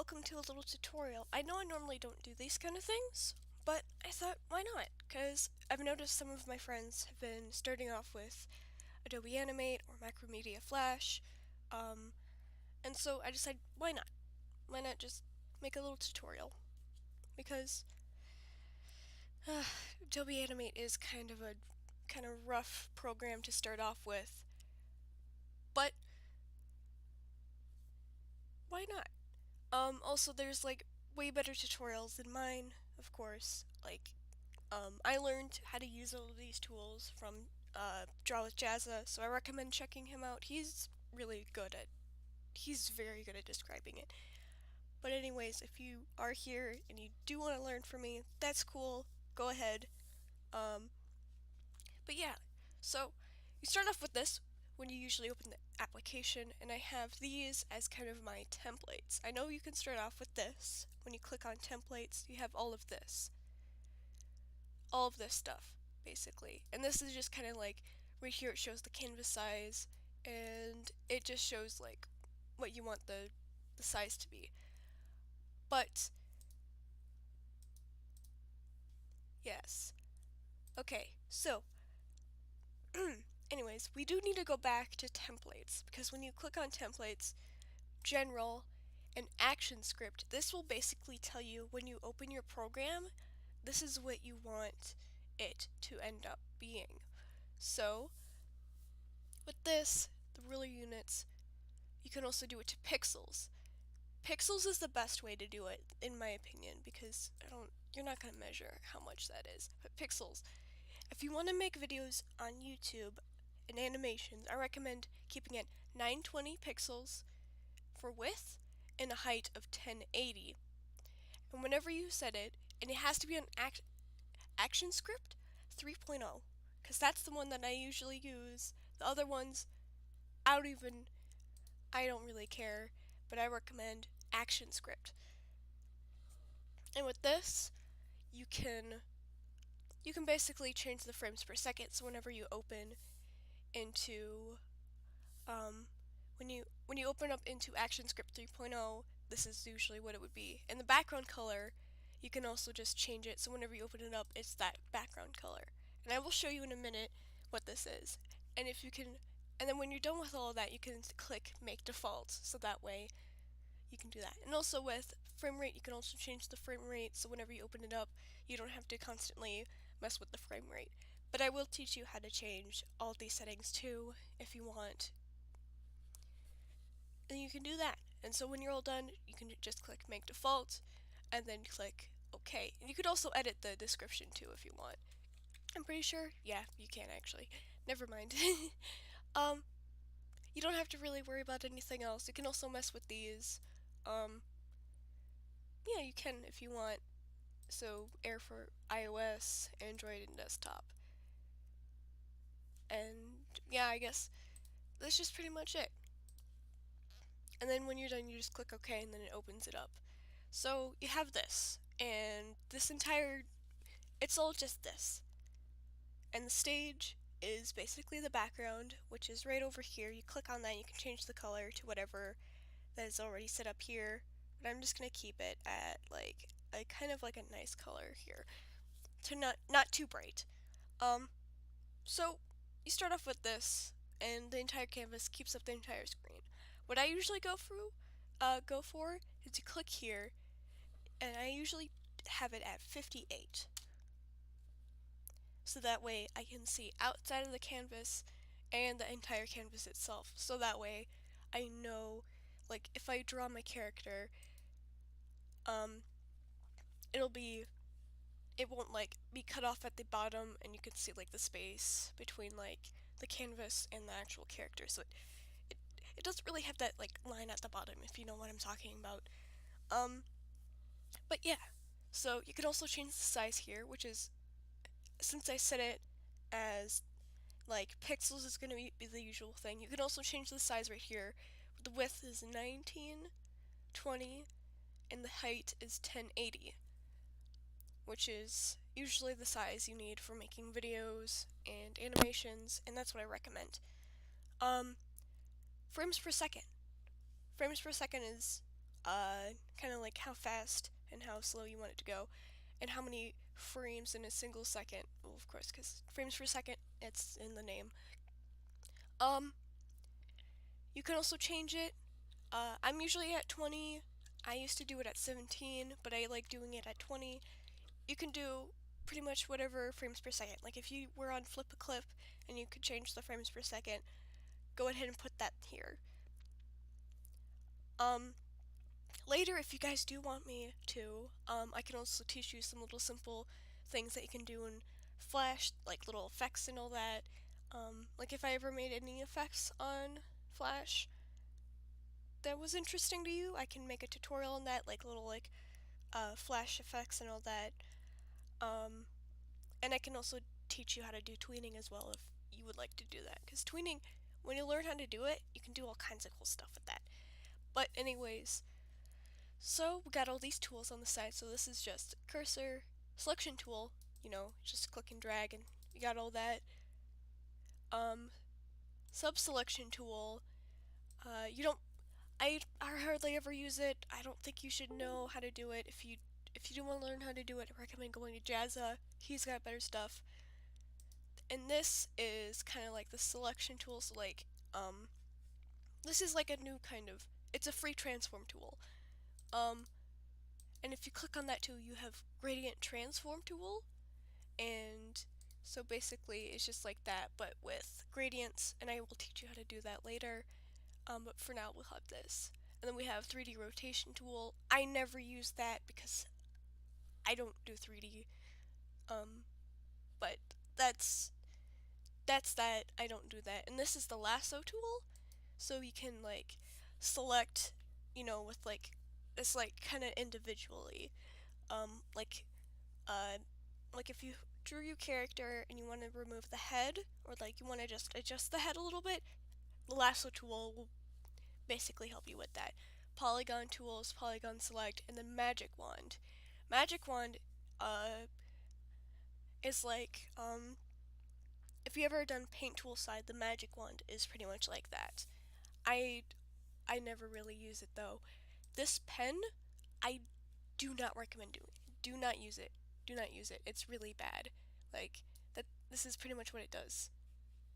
welcome to a little tutorial. I know I normally don't do these kind of things, but I thought, why not? Because I've noticed some of my friends have been starting off with Adobe Animate or Macromedia Flash, and so I decided, why not? Why not just make a little tutorial? Because Adobe Animate is kind of a rough program to start off with, but why not? Also there's like way better tutorials than mine, of course. I learned how to use all of these tools from Draw with Jazza, so I recommend checking him out. He's very good at describing it. But anyways, if you are here and you do want to learn from me, that's cool. Go ahead. Um, but yeah, so you start off with this when you usually open the application, and I have these as kind of my templates. I know you can start off with this. When you click on templates, you have all of this stuff, basically. And this is just kind of like, right here it shows the canvas size, and it just shows like what you want the size to be. But, yes. Okay, so, anyways, we do need to go back to templates, because when you click on templates, general, and action script, this will basically tell you when you open your program, this is what you want it to end up being. So, with this, the ruler units, you can also do it to pixels. Pixels is the best way to do it, in my opinion, because you're not going to measure how much that is. But pixels, if you want to make videos on YouTube and animations, I recommend keeping it 920 pixels for width and a height of 1080. And whenever you set it, and it has to be on action script 3.0, because that's the one that I usually use. The other ones, I don't really care, but I recommend action script. And with this, you can basically change the frames per second. So whenever you open into when you open up into ActionScript 3.0, this is usually what it would be. And the background color, you can also just change it, so whenever you open it up, it's that background color. And I will show you in a minute what this is. And then when you're done with all of that, you can click Make Default, so that way you can do that. And also with frame rate, you can also change the frame rate, so whenever you open it up, you don't have to constantly mess with the frame rate. But I will teach you how to change all these settings too, if you want. And you can do that. And so when you're all done, you can just click Make Default, and then click OK. And you could also edit the description too if you want. I'm pretty sure, yeah, you can actually. Never mind. You don't have to really worry about anything else. You can also mess with these. Yeah, you can if you want. So, air for iOS, Android, and desktop. And yeah, I guess that's just pretty much it. And then when you're done, you just click OK, and then it opens it up. So you have this, and it's all just this. And the stage is basically the background, which is right over here. You click on that, and you can change the color to whatever that is already set up here. But I'm just gonna keep it at like a kind of like a nice color here, to not too bright. So you start off with this, and the entire canvas keeps up the entire screen. What I usually go for is to click here, and I usually have it at 58. So that way I can see outside of the canvas and the entire canvas itself. So that way I know, like, if I draw my character, it won't like be cut off at the bottom, and you can see like the space between like the canvas and the actual character. So it doesn't really have that like line at the bottom, if you know what I'm talking about. But yeah, so you can also change the size here, which is, since I set it as like pixels is going to be the usual thing, you can also change the size right here. The width is 1920 and the height is 1080, which is usually the size you need for making videos and animations, and that's what I recommend. Frames per second. Frames per second is kind of like how fast and how slow you want it to go, and how many frames in a single second. Well, of course, because frames per second, it's in the name. Um, you can also change it. I'm usually at 20. I used to do it at 17, but I like doing it at 20. You can do pretty much whatever frames per second. Like if you were on Flip a Clip and you could change the frames per second, go ahead and put that here. Later, if you guys do want me to, I can also teach you some little simple things that you can do in Flash, like little effects and all that. Like if I ever made any effects on Flash that was interesting to you, I can make a tutorial on that, like little Flash effects and all that. And I can also teach you how to do tweening as well if you would like to do that. Because tweening, when you learn how to do it, you can do all kinds of cool stuff with that. But anyways, so we got all these tools on the side. So this is just cursor, selection tool, just click and drag and you got all that. Sub-selection tool, you don't, I hardly ever use it. I don't think you should know how to do it. If you do want to learn how to do it, I recommend going to Jazza. He's got better stuff. And this is kind of like the selection tool. So this is like a new kind of, it's a free transform tool. And if you click on that too, you have gradient transform tool. And so basically it's just like that, but with gradients, and I will teach you how to do that later. But for now we'll have this. And then we have 3D rotation tool. I never use that because I don't do 3D. But that's that. I don't do that. And this is the lasso tool. So you can select, with this kind of individually. Like if you drew your character and you want to remove the head, or you want to just adjust the head a little bit, the lasso tool will basically help you with that. Polygon tools, polygon select, and then magic wand. Magic wand is if you ever done paint tool side, the magic wand is pretty much like that. I never really use it though. This pen, I do not recommend doing. Do not use it. Do not use it. It's really bad. This is pretty much what it does.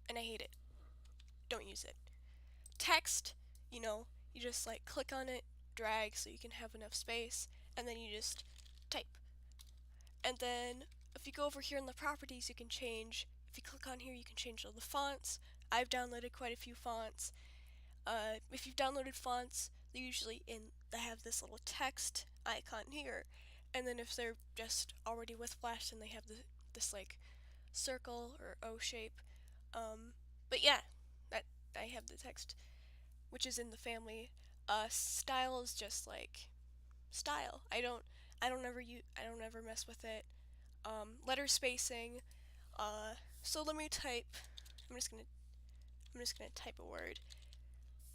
And I hate it. Don't use it. Text, you just click on it, drag so you can have enough space, and then you just type. And then if you go over here in the properties, you can change, if you click on here, you can change all the fonts. I've downloaded quite a few fonts. If you've downloaded fonts, they have this little text icon here. And then if they're just already with Flash, then they have this circle or O shape. But yeah, I have the text, which is in the family. Style is just style. I don't ever mess with it. Letter spacing. So let me type. I'm just gonna type a word.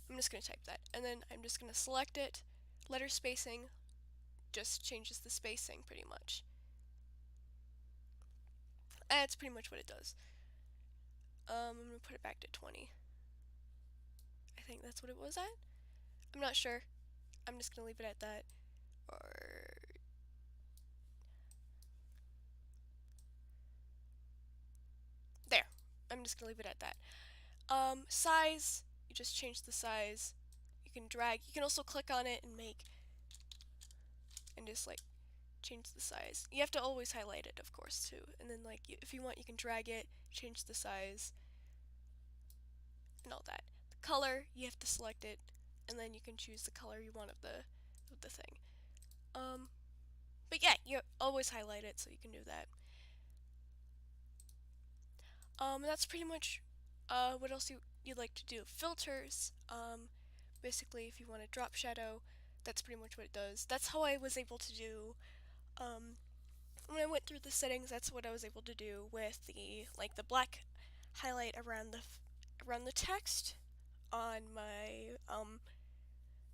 I'm just gonna type that, and then I'm just gonna select it. Letter spacing just changes the spacing pretty much. That's pretty much what it does. I'm gonna put it back to 20. I think that's what it was at. I'm not sure. I'm just gonna leave it at that. Or there. I'm just gonna leave it at that. Size. You just change the size. You can drag. You can also click on it and just change the size. You have to always highlight it, of course, too. And then if you want, you can drag it, change the size, and all that. The color, you have to select it, and then you can choose the color you want of the thing. But yeah, you always highlight it, so you can do that. That's pretty much what else you'd like to do. Filters. Basically, if you want to drop shadow, that's pretty much what it does. That's how I was able to do. When I went through the settings, that's what I was able to do with the black highlight around the text on my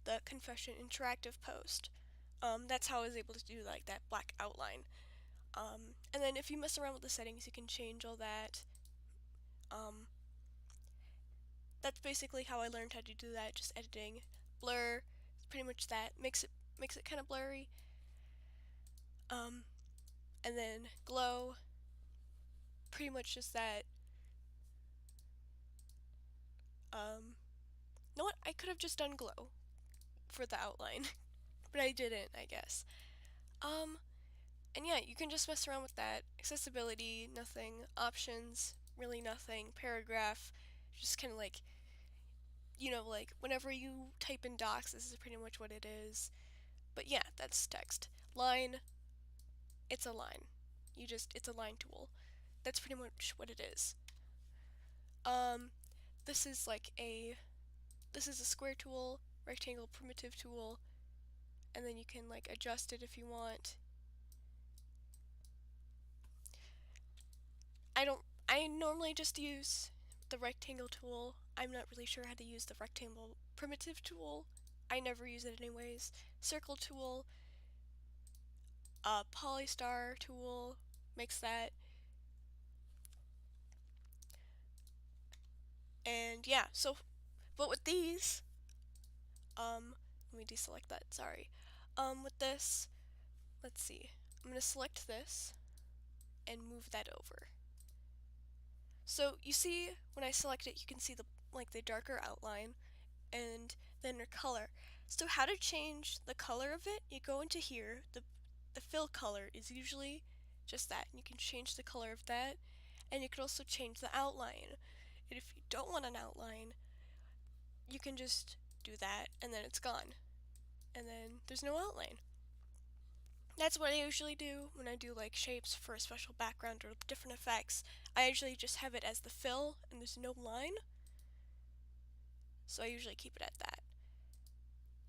the confession interactive post. That's how I was able to do that black outline. And then if you mess around with the settings, you can change all that. That's basically how I learned how to do that, just editing. Blur, Pretty much that makes it kind of blurry. And then glow, pretty much just that. You know what? I could have just done glow for the outline, but I didn't, I guess. And yeah, you can just mess around with that. Accessibility, nothing. Options, really nothing. Paragraph, just kind of like, like whenever you type in docs, this is pretty much what it is. But yeah, that's text. Line, it's a line. It's a line tool. That's pretty much what it is. This is this is a square tool, rectangle primitive tool, and then you can like adjust it if you want. I normally just use the rectangle tool. I'm not really sure how to use the rectangle primitive tool. I never use it anyways. Circle tool, polystar tool, makes that. And yeah, but with these, let me deselect that, sorry. With this, let's see. I'm gonna select this and move that over. So you see when I select it, you can see the darker outline and then your color. So how to change the color of it, you go into here, the fill color is usually just that. You can change the color of that, and you can also change the outline. And if you don't want an outline, you can just do that and then it's gone. And then there's no outline. That's what I usually do when I do like shapes for a special background or different effects. I usually just have it as the fill and there's no line. So I usually keep it at that.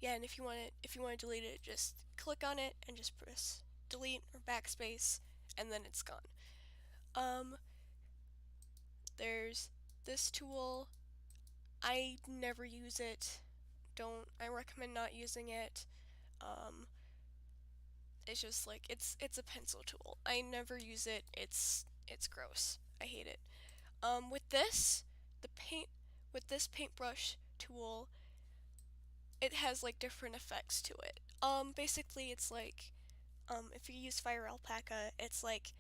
Yeah, and if you want to delete it, just click on it and just press delete or backspace and then it's gone. There's this tool. I never use it. I recommend not using it. It's just like it's a pencil tool. I never use it. It's gross. I hate it. With this, with this paintbrush tool, it has like different effects to it. Basically it's like, if you use Fire Alpaca, it's like,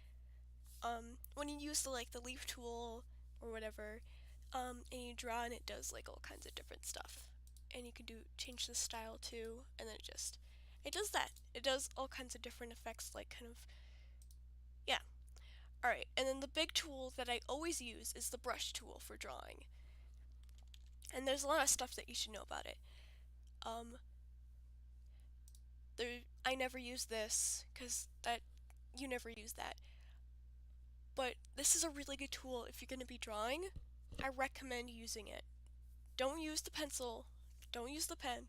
when you use the leaf tool or whatever, and you draw and it does like all kinds of different stuff. And you can change the style too, and then it does that. It does all kinds of different effects, like kind of, yeah. Alright, and then the big tool that I always use is the brush tool for drawing. And there's a lot of stuff that you should know about it. I never use this, because you never use that. But this is a really good tool if you're going to be drawing. I recommend using it. Don't use the pencil, don't use the pen,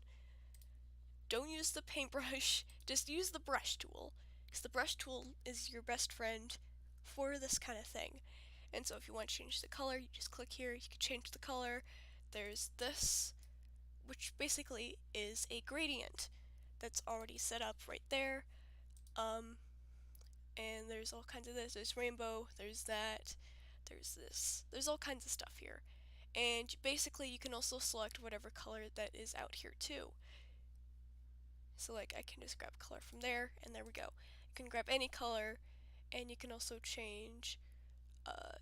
don't use the paintbrush, just use the brush tool. Because the brush tool is your best friend for this kind of thing. And so if you want to change the color, you just click here, you can change the color. There's this, which basically is a gradient that's already set up right there. And there's all kinds of this. There's rainbow, there's that, there's this. There's all kinds of stuff here. And basically you can also select whatever color that is out here too. So like I can just grab color from there, and there we go. You can grab any color, and you can also change,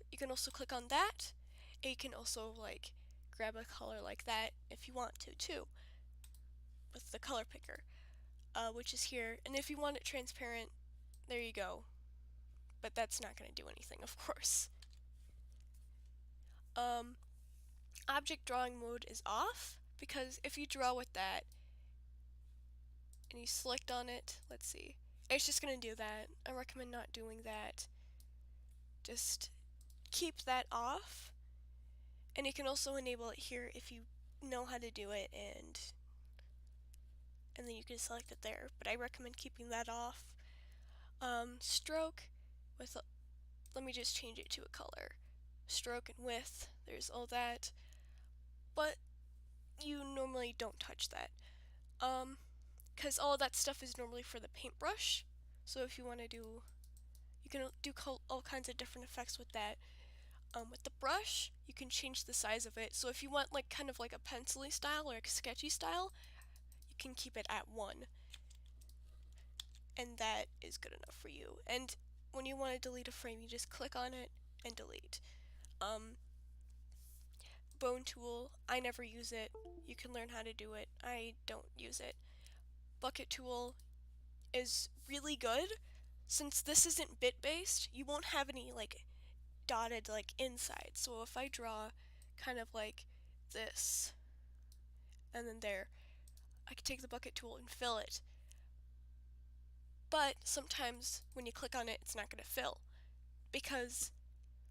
you can also click on that, and you can also like grab a color like that if you want to too, with the color picker, which is here. And if you want it transparent, there you go. But that's not going to do anything, of course. Object drawing mode is off, because if you draw with that and you select on it, let's see, it's just going to do that. I recommend not doing that. Just keep that off. And you can also enable it here if you know how to do it, and then you can select it there. But I recommend keeping that off. Stroke with, let me just change it to a color. Stroke and width, there's all that. But you normally don't touch that. Because all of that stuff is normally for the paintbrush. So if you want to do, you can do all kinds of different effects with that. With the brush, you can change the size of it. So if you want like kind of like a pencil-y style or a sketchy style, can keep it at 1. And that is good enough for you. And when you want to delete a frame, you just click on it and delete. Bone tool, I never use it. You can learn how to do it. I don't use it. Bucket tool is really good. Since this isn't bit based, you won't have any like dotted like inside. So if I draw kind of like this and then there, I can take the bucket tool and fill it. But sometimes when you click on it, it's not going to fill, because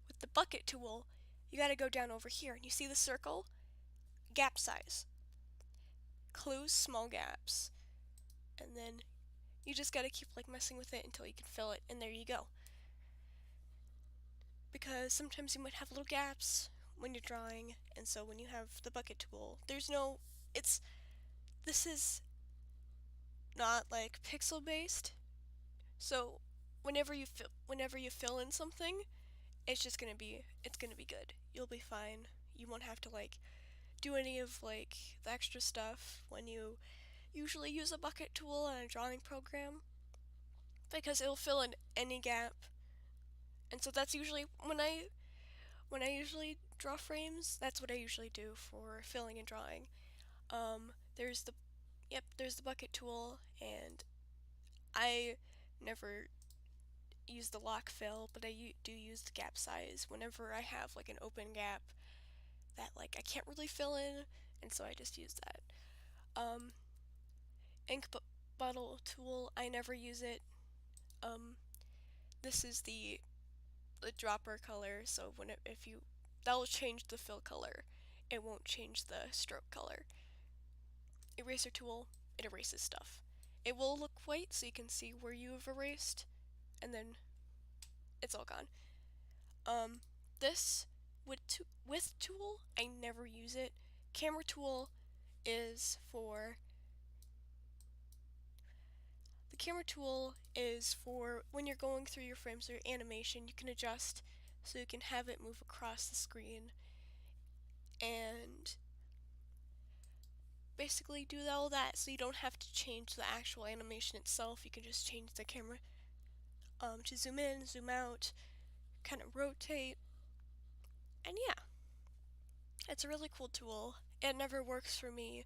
with the bucket tool, you got to go down over here and you see the circle? Gap size. Close small gaps. And then you just got to keep like messing with it until you can fill it, and there you go. Because sometimes you might have little gaps when you're drawing, and so when you have the bucket tool, this is not like pixel based. So whenever you fill in something, it's gonna be good. You'll be fine. You won't have to like do any of like the extra stuff when you usually use a bucket tool on a drawing program, because it'll fill in any gap. And so that's usually when I usually draw frames, that's what I usually do for filling and drawing. There's the bucket tool, and I never use the lock fill, but I do use the gap size whenever I have like an open gap that like I can't really fill in, and so I just use that. Ink bottle tool, I never use it. This is the dropper color, so that will change the fill color. It won't change the stroke color. Eraser tool, it erases stuff. It will look white so you can see where you have erased, and then it's all gone. This width tool, I never use it. Camera tool is for when you're going through your frames or your animation. You can adjust so you can have it move across the screen and basically do all that, so you don't have to change the actual animation itself. You can just change the camera to zoom in, zoom out, kind of rotate, and yeah, it's a really cool tool. It never works for me.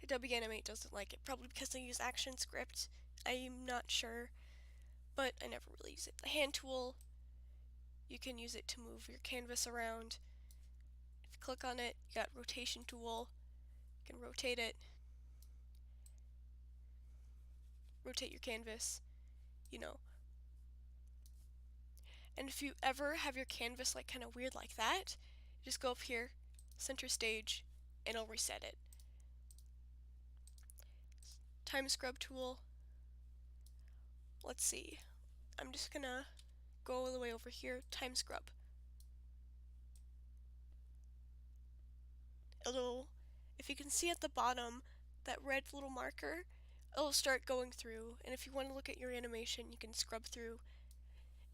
Adobe Animate doesn't like it, probably because they use ActionScript. I'm not sure, but I never really use it. The hand tool, you can use it to move your canvas around. If you click on it, you got rotation tool. You can rotate it, rotate your canvas, you know. And if you ever have your canvas like kind of weird like that, just go up here, center stage, and it'll reset it. Time scrub tool. Let's see. I'm just gonna go all the way over here. Time scrub. If you can see at the bottom, that red little marker, it'll start going through. And if you want to look at your animation, you can scrub through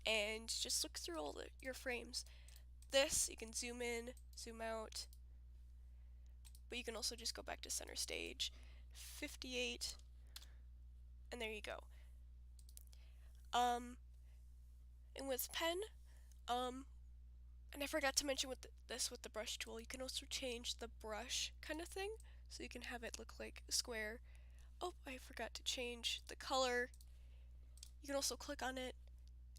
and just look through all your frames. This, you can zoom in, zoom out, but you can also just go back to center stage. 58, and there you go. And with pen, and I forgot to mention with with the brush tool, you can also change the brush kind of thing, so you can have it look like a square. Oh, I forgot to change the color. You can also click on it,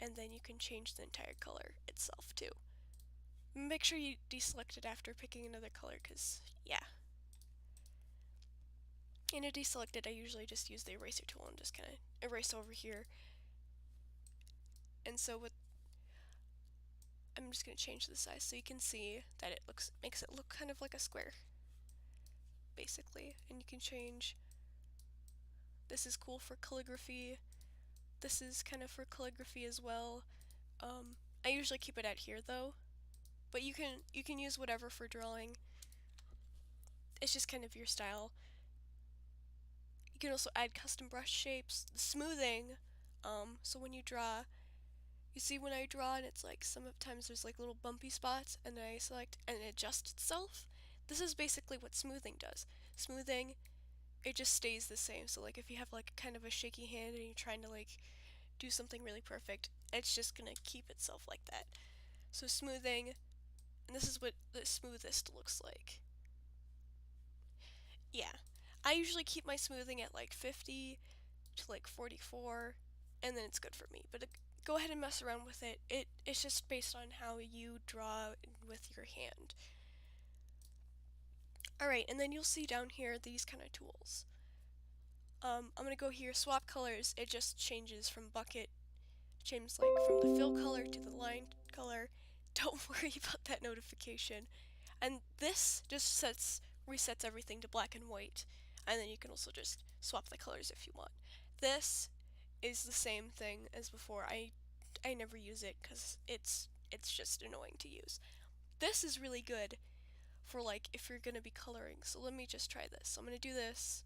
and then you can change the entire color itself too. Make sure you deselect it after picking another color, because yeah. And to deselect it, I usually just use the eraser tool and just kind of erase over here. And so I'm just going to change the size so you can see that it makes it look kind of like a square, basically. And you can change, this is cool for calligraphy. This is kind of for calligraphy as well. I usually keep it at here though, but you can use whatever for drawing. It's just kind of your style. You can also add custom brush shapes, the smoothing. So when you draw, you see when I draw and it's like sometimes there's like little bumpy spots, and then I select and it adjusts itself. This is basically what smoothing does. smoothing, it just stays the same. So like if you have like kind of a shaky hand and you're trying to like do something really perfect, it's just gonna keep itself like that. So smoothing, and this is what the smoothest looks like. Yeah, I usually keep my smoothing at like 50 to like 44, and then it's good for me. But go ahead and mess around with it. It's just based on how you draw with your hand. Alright, and then you'll see down here these kind of tools. I'm gonna go here, swap colors. It just changes from bucket, changes like from the fill color to the line color. Don't worry about that notification. And this just resets everything to black and white. And then you can also just swap the colors if you want. This is the same thing as before. I never use it because it's just annoying to use. This is really good for like if you're gonna be coloring. So let me just try this. So I'm gonna do this,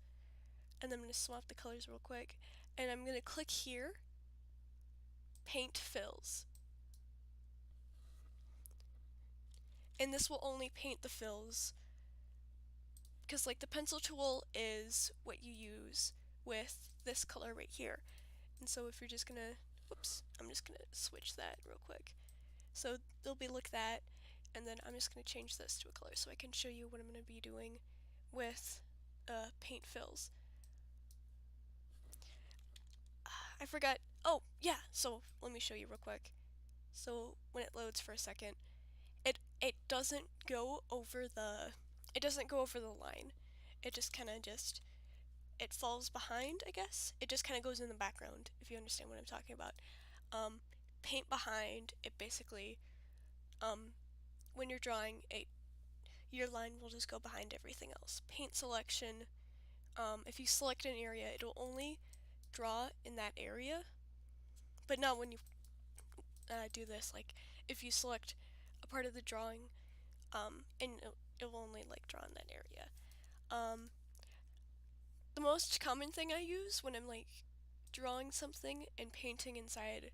and then I'm gonna swap the colors real quick, and I'm gonna click here, paint fills, and this will only paint the fills because like the pencil tool is what you use with this color right here. And so if you're just gonna, whoops, I'm just gonna switch that real quick. So they'll be like that, and then I'm just gonna change this to a color so I can show you what I'm gonna be doing with paint fills. I forgot. Oh, yeah. So let me show you real quick. So when it loads for a second, it doesn't go over the line. It just kind of it falls behind, I guess. It just kind of goes in the background, if you understand what I'm talking about. Paint behind, it basically, when you're drawing, your line will just go behind everything else. Paint selection, if you select an area, it'll only draw in that area, but not when you do this. Like if you select a part of the drawing, and it will only like draw in that area. The most common thing I use when I'm like drawing something and paint inside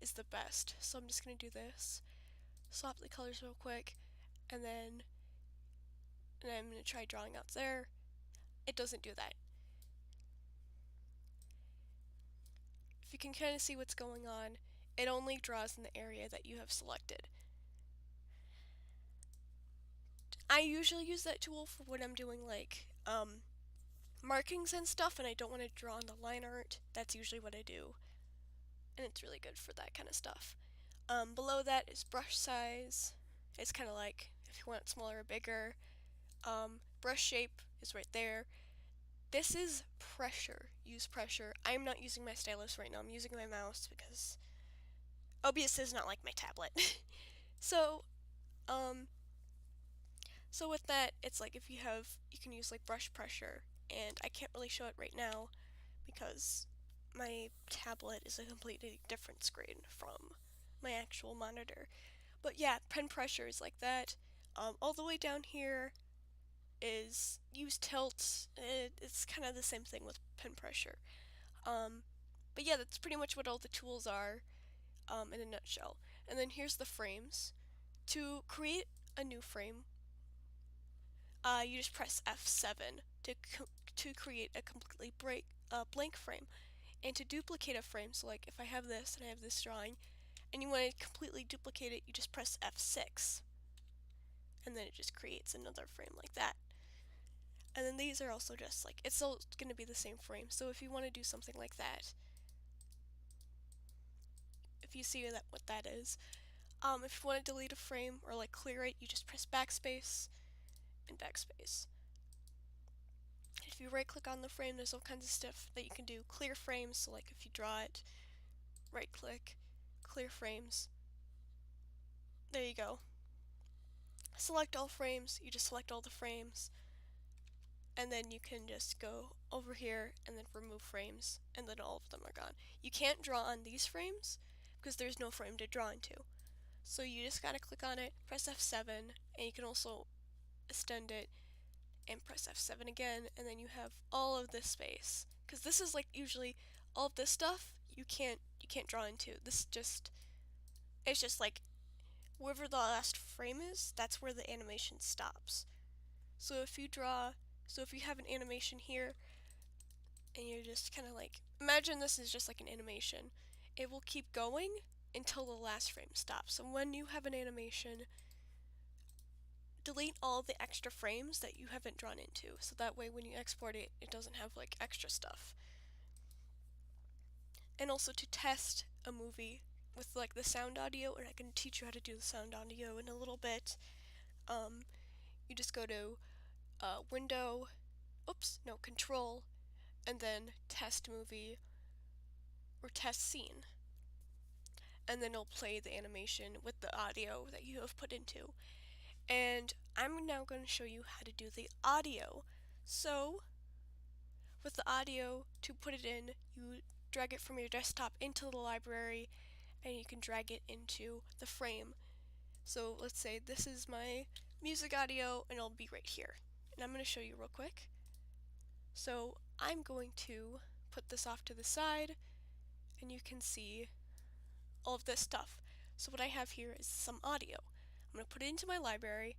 is the best. So I'm just gonna do this, swap the colors real quick, and then I'm gonna try drawing out there. It doesn't do that. If you can kind of see what's going on, it only draws in the area that you have selected. I usually use that tool for when I'm doing like markings and stuff and I don't want to draw on the line art. That's usually what I do, and it's really good for that kind of stuff. Below that is brush size. It's kind of like if you want it smaller or bigger. Brush shape is right there. This is pressure. Use pressure. I'm not using my stylus right now. I'm using my mouse because OBS is not like my tablet. So, so with that, it's like if you can use like brush pressure, and I can't really show it right now because my tablet is a completely different screen from my actual monitor. But yeah, pen pressure is like that. All the way down here is use tilt. It's kind of the same thing with pen pressure. But yeah, that's pretty much what all the tools are in a nutshell. And then here's the frames. To create a new frame, you just press F7 to create a completely blank frame. And to duplicate a frame, so like if I have this and I have this drawing, and you want to completely duplicate it, you just press F6. And then it just creates another frame like that. And then these are also just like, it's still going to be the same frame. So if you want to do something like that, if you see what that is, if you want to delete a frame or like clear it, you just press backspace and backspace. If you right click on the frame, there's all kinds of stuff that you can do. Clear frames, so like if you draw it, right click, clear frames. There you go. Select all frames, you just select all the frames, and then you can just go over here and then remove frames, and then all of them are gone. You can't draw on these frames because there's no frame to draw into. So you just gotta click on it, press F7, and you can also extend it and press F7 again, and then you have all of this space. Because this is like usually all of this stuff you can't draw into. It's just like wherever the last frame is, that's where the animation stops. So if you have an animation here and you're just kind of like, imagine this is just like an animation. It will keep going until the last frame stops. So when you have an animation, delete all the extra frames that you haven't drawn into. So that way when you export it, it doesn't have like extra stuff. And also to test a movie with like the sound audio, and I can teach you how to do the sound audio in a little bit. You just go to Control, and then Test Movie or Test Scene. And then it'll play the animation with the audio that you have put into. And I'm now going to show you how to do the audio. So, with the audio, to put it in, you drag it from your desktop into the library, and you can drag it into the frame. So let's say this is my music audio, and it'll be right here. And I'm going to show you real quick. So I'm going to put this off to the side, and you can see all of this stuff. So what I have here is some audio. I'm going to put it into my library,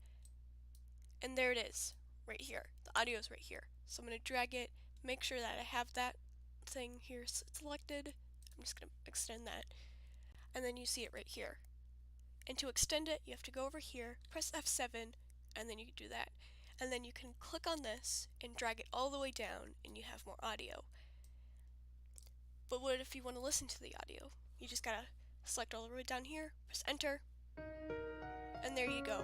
and there it is, right here. The audio is right here. So I'm going to drag it, make sure that I have that thing here selected. I'm just going to extend that. And then you see it right here. And to extend it, you have to go over here, press F7, and then you can do that. And then you can click on this and drag it all the way down, and you have more audio. But what if you want to listen to the audio? You just gotta select all the way down here, press enter, and there you go.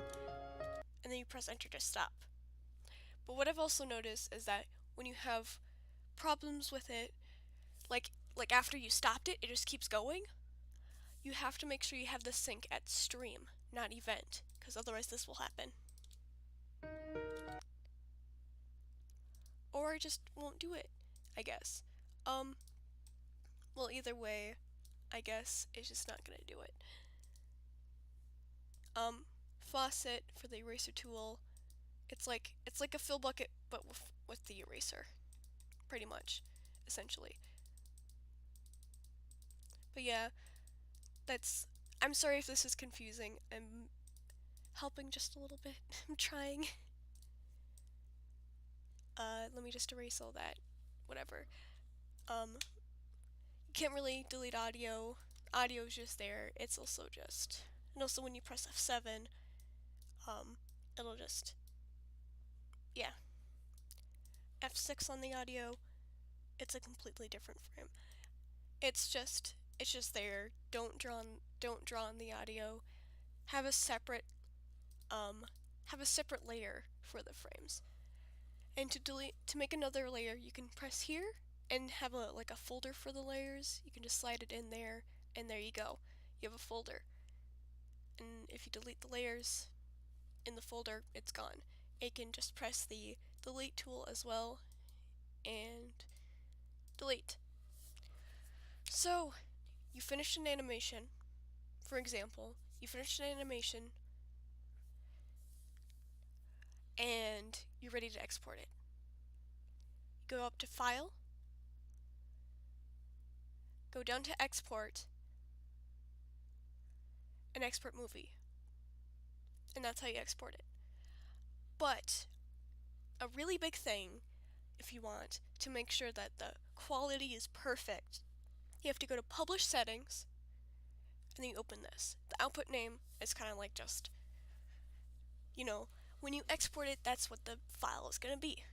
And then you press enter to stop. But what I've also noticed is that when you have problems with it, like after you stopped it, it just keeps going. You have to make sure you have the sync at stream, not event, because otherwise this will happen. Or I just won't do it, I guess. Well, either way, I guess it's just not gonna do it. Faucet for the eraser tool. It's like a fill bucket, but with the eraser, pretty much, essentially. But yeah, I'm sorry if this is confusing. I'm helping just a little bit. I'm trying. Let me just erase all that. Whatever. You can't really delete audio. Audio is just there. It's also just, and also when you press F7, it'll just, yeah. F6 on the audio, it's a completely different frame. It's just there. Don't draw on the audio. Have a separate layer for the frames. And to make another layer, you can press here and have a folder for the layers. You can just slide it in there, and there you go. You have a folder. And if you delete the layers in the folder, it's gone. You can just press the delete tool as well and delete. So, you finished an animation. For example, you finished an animation and you're ready to export it. Go up to File, go down to Export, and Export Movie. And that's how you export it. But a really big thing, if you want to make sure that the quality is perfect, you have to go to Publish Settings, and then you open this. The output name is kind of like just, when you export it, that's what the file is going to be.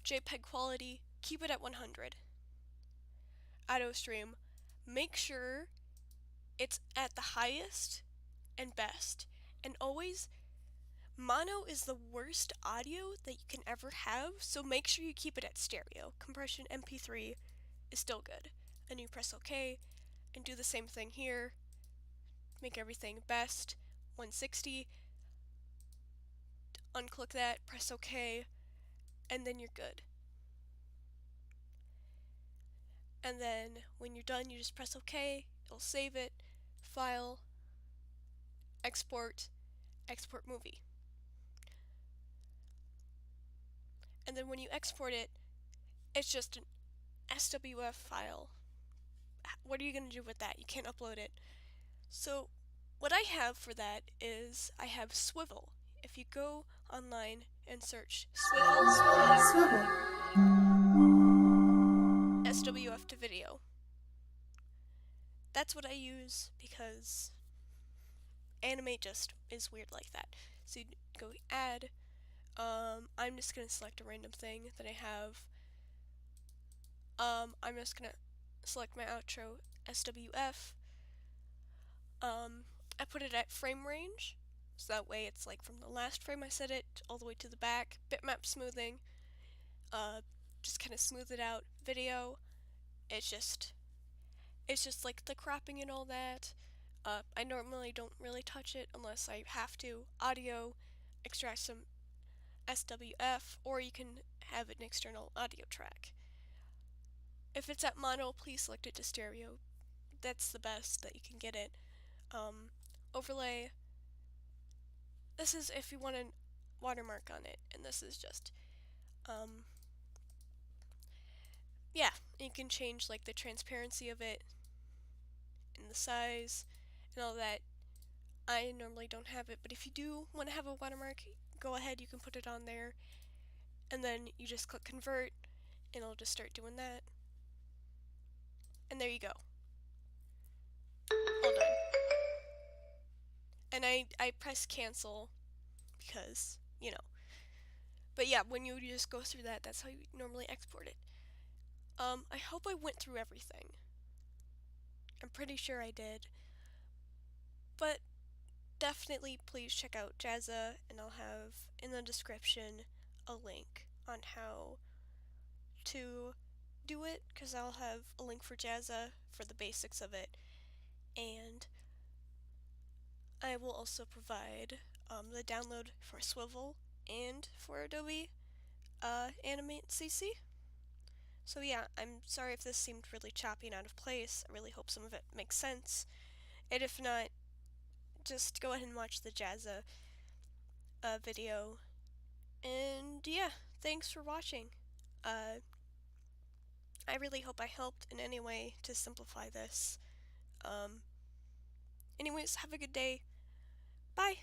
JPEG quality, keep it at 100. Auto stream, make sure it's at the highest and best. And always, mono is the worst audio that you can ever have, so make sure you keep it at stereo. Compression MP3 is still good. And you press OK, and do the same thing here. Make everything best, 160. Unclick that, press OK, and then you're good. And then when you're done, you just press OK, it'll save it, File, Export, Export Movie. And then when you export it, it's just an SWF file. What are you going to do with that? You can't upload it. So what I have for that is I have Swivel. If you go online and search Swivel, Swivel. SWF to video. That's what I use because Animate just is weird like that. So you go add. I'm just gonna select a random thing that I have. I'm just gonna select my outro SWF. I put it at frame range, so that way it's like from the last frame I set it all the way to the back. Bitmap smoothing, just kind of smooth it out. Video, it's just like the cropping and all that. I normally don't really touch it unless I have to. Audio, extract some SWF, or you can have an external audio track. If it's at mono, please select it to stereo. That's the best that you can get it. Overlay, this is if you want a watermark on it, and this is just, yeah, you can change like the transparency of it and the size and all that. I normally don't have it, but if you do want to have a watermark, go ahead, you can put it on there, and then you just click convert, and it'll just start doing that. And there you go. All done. And I press cancel because, you know. But yeah, when you just go through that, that's how you normally export it. I hope I went through everything. I'm pretty sure I did. But definitely please check out Jazza, and I'll have in the description a link on how to do it, because I'll have a link for Jazza for the basics of it, and I will also provide the download for Swivel and for Adobe Animate CC. So yeah, I'm sorry if this seemed really choppy and out of place. I really hope some of it makes sense. And if not, just go ahead and watch the Jazza video. And yeah, thanks for watching. I really hope I helped in any way to simplify this. Anyways, have a good day. Bye!